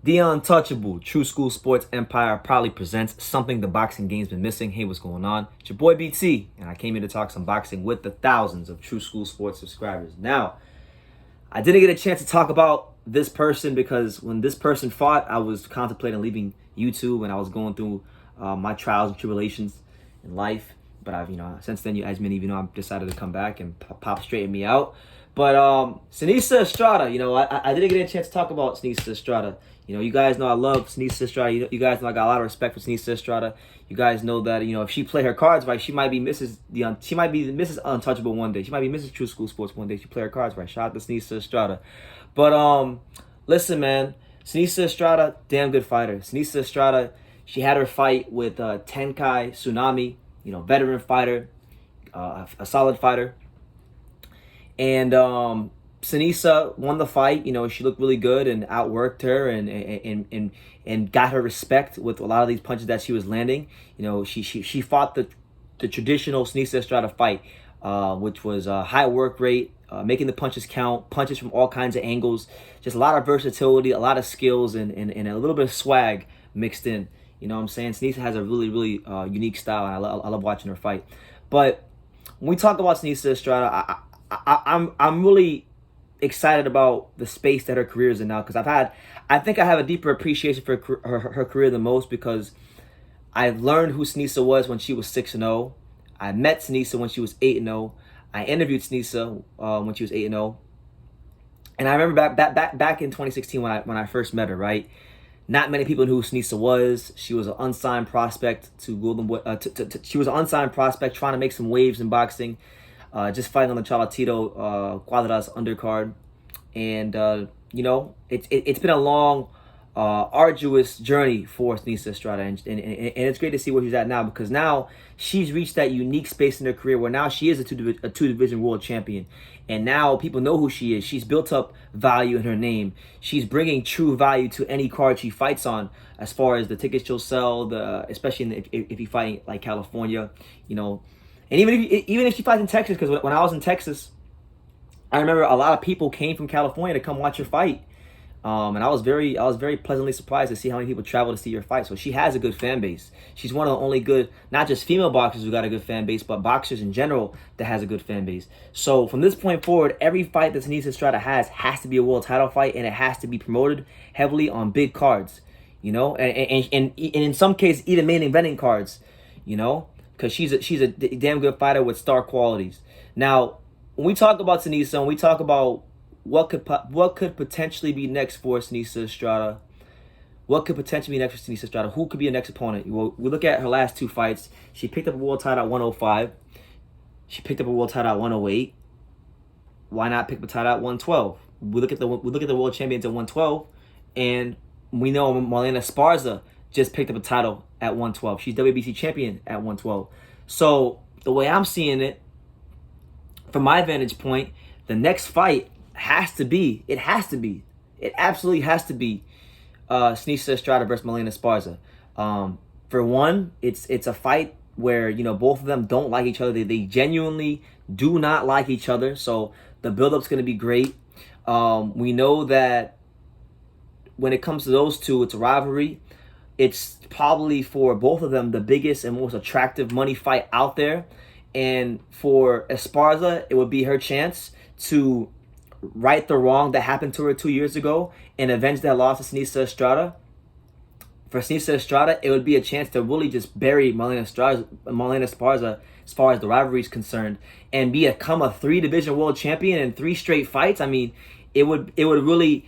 The Untouchable True School Sports Empire proudly presents something the boxing game's been missing. Hey, what's going on? It's your boy BT, and I came here to talk some boxing with the thousands of True School Sports subscribers. Now, I didn't get a chance to talk about this person because when this person fought, I was contemplating leaving YouTube and I was going through my trials and tribulations in life. But I've, since then, as many of you know, I've decided to come back and pop straighten me out. But Seniesa Estrada, I didn't get a chance to talk about Seniesa Estrada. You guys know I love Seniesa Estrada. You guys know I got a lot of respect for Seniesa Estrada. You guys know that if she play her cards right, she might be Mrs. Untouchable one day. She might be Mrs. True School Sports one day. She play her cards right. Shout out to Seniesa Estrada. But listen, man, Seniesa Estrada, damn good fighter. Seniesa Estrada, she had her fight with Tenkai Tsunami, veteran fighter, a solid fighter. And Seniesa won the fight. She looked really good and outworked her and got her respect with a lot of these punches that she was landing. She fought the traditional Seniesa Estrada fight, which was a high work rate, making the punches count, punches from all kinds of angles, just a lot of versatility, a lot of skills, and a little bit of swag mixed in. You know what I'm saying? Seniesa has a really, really unique style, and I love watching her fight. But when we talk about Seniesa Estrada, I'm really excited about the space that her career is in now, because I think I have a deeper appreciation for her career than most, because I learned who Seniesa was when she was 6-0. I met Seniesa when she was 8-0. I interviewed Seniesa when she was 8-0. And I remember back in 2016 when I first met her, right? Not many people knew who Seniesa was. She was an unsigned prospect she was an unsigned prospect trying to make some waves in boxing. Just fighting on the Cholatito Cuadras undercard. And, it's been a long, arduous journey for Seniesa Estrada. And it's great to see where she's at now, because now she's reached that unique space in her career where now she is a two-division world champion. And now people know who she is. She's built up value in her name. She's bringing true value to any card she fights on, as far as the tickets she'll sell, especially if you fight like California, And even if she fights in Texas, because when I was in Texas, I remember a lot of people came from California to come watch her fight, and I was very pleasantly surprised to see how many people travel to see her fight. So she has a good fan base. She's one of the only good, not just female boxers who got a good fan base, but boxers in general that has a good fan base. So from this point forward, every fight that Seniesa Estrada has to be a world title fight, and it has to be promoted heavily on big cards, and in some cases even main eventing cards, because she's a damn good fighter with star qualities. Now, when we talk about Seniesa, and we talk about what could potentially be next for Seniesa Estrada, who could be a next opponent? Well, we look at her last two fights. She picked up a world title at 105. She picked up a world title at 108. Why not pick up a title at 112? We look at the world champions at 112, and we know Marlen Esparza just picked up a title at 112. She's WBC champion at 112. So the way I'm seeing it, from my vantage point, the next fight it absolutely has to be Seniesa Estrada versus Marlen Esparza. For one, it's a fight where both of them don't like each other. They genuinely do not like each other. So the build-up's going to be great. We know that when it comes to those two, it's a rivalry. It's probably for both of them the biggest and most attractive money fight out there. And for Esparza, it would be her chance to right the wrong that happened to her 2 years ago and avenge that loss to Seniesa Estrada. For Seniesa Estrada, it would be a chance to really just bury Marlen Esparza as far as the rivalry is concerned, and become a 3-division world champion in 3 straight fights. I mean, it would really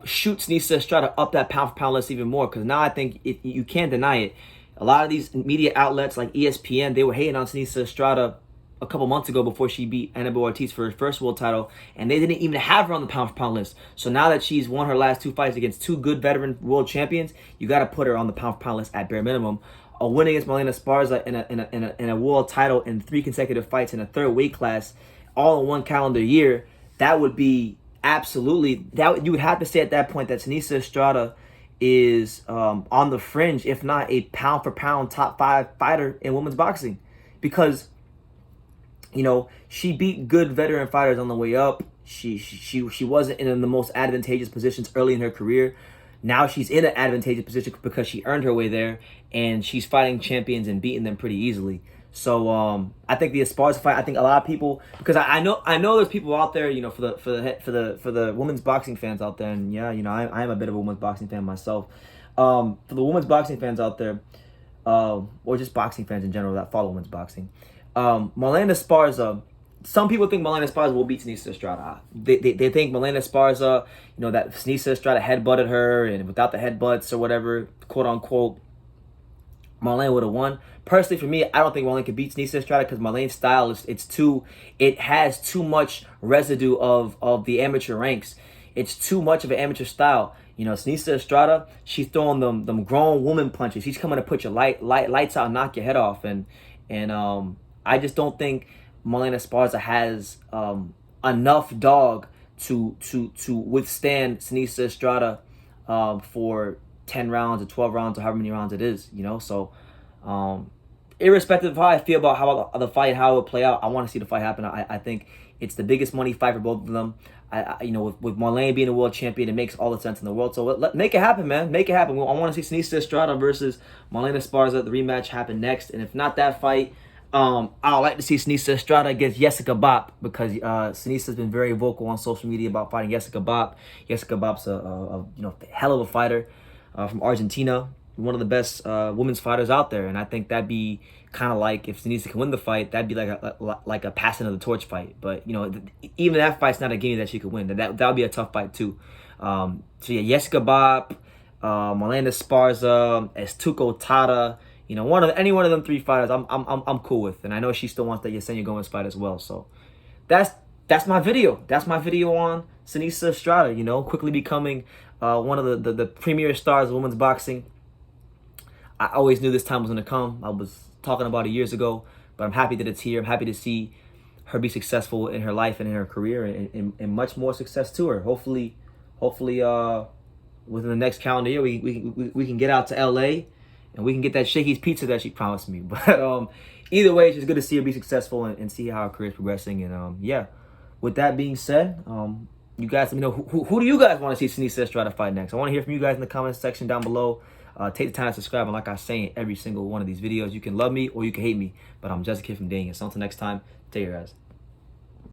shoot Seniesa Estrada up that pound-for-pound list even more, because now I think you can't deny it. A lot of these media outlets like ESPN, they were hating on Seniesa Estrada a couple months ago before she beat Annabelle Ortiz for her first world title, and they didn't even have her on the pound-for-pound list. So now that she's won her last 2 fights against 2 good veteran world champions, you got to put her on the pound-for-pound list at bare minimum. A win against Marlen Esparza in a world title in 3 consecutive fights in a 3rd weight class, all in 1 calendar year, that would be absolutely, you would have to say at that point that Seniesa Estrada is on the fringe, if not a pound-for-pound top 5 fighter in women's boxing. Because she beat good veteran fighters on the way up. She wasn't in the most advantageous positions early in her career. Now she's in an advantageous position because she earned her way there, and she's fighting champions and beating them pretty easily. So I think the Esparza fight. I think a lot of people, because I know there's people out there, for the women's boxing fans out there, and yeah, I am a bit of a women's boxing fan myself. For the women's boxing fans out there, or just boxing fans in general that follow women's boxing, Marlen Esparza. Some people think Marlen Esparza will beat Seniesa Estrada. They think Marlen Esparza, that Seniesa Estrada headbutted her, and without the headbutts or whatever, quote unquote, Marlen would have won. Personally, for me, I don't think Marlen could beat Seniesa Estrada because Marlen's style it has too much residue of the amateur ranks. It's too much of an amateur style. Seniesa Estrada, she's throwing them grown woman punches. She's coming to put your lights out and knock your head off. And I just don't think Marlen Esparza has enough dog to withstand Seniesa Estrada for 10 rounds or 12 rounds or however many rounds it is, So irrespective of how I feel about how the fight, how it would play out, I want to see the fight happen. I think it's the biggest money fight for both of them. With Marlen being a world champion, it makes all the sense in the world. So make it happen, man. Make it happen. I want to see Seniesa Estrada versus Marlen Esparza. The rematch happen next. And if not that fight, I would like to see Seniesa Estrada against Jessica Bopp, because Seniesa's been very vocal on social media about fighting Jessica Bopp. Jessica Bopp's a hell of a fighter from Argentina, one of the best women's fighters out there, and I think that'd be kind of like, if Seniesa can win the fight, that'd be like a passing of the torch fight. But even that fight's not a guinea that she could win. That would be a tough fight too. So yeah, Jessica Bopp, Marlen Esparza, Estuco Tata. Any one of them three fighters, I'm cool with, and I know she still wants that Yesenia Gomez fight as well. So that's my video. That's my video on Seniesa Estrada. Quickly becoming one of the premier stars of women's boxing. I always knew this time was gonna come. I was talking about it years ago, but I'm happy that it's here. I'm happy to see her be successful in her life and in her career, and much more success to her. Hopefully, within the next calendar year, we can get out to LA. And we can get that Shakey's pizza that she promised me. But either way, it's just good to see her be successful and see how her career is progressing. And yeah, with that being said, you guys let me know who do you guys want to see Seniesa Estrada fight next. I want to hear from you guys in the comments section down below. Take the time to subscribe. And like I say in every single one of these videos, you can love me or you can hate me. But I'm just a kid from Daniel. So until next time, take care, guys.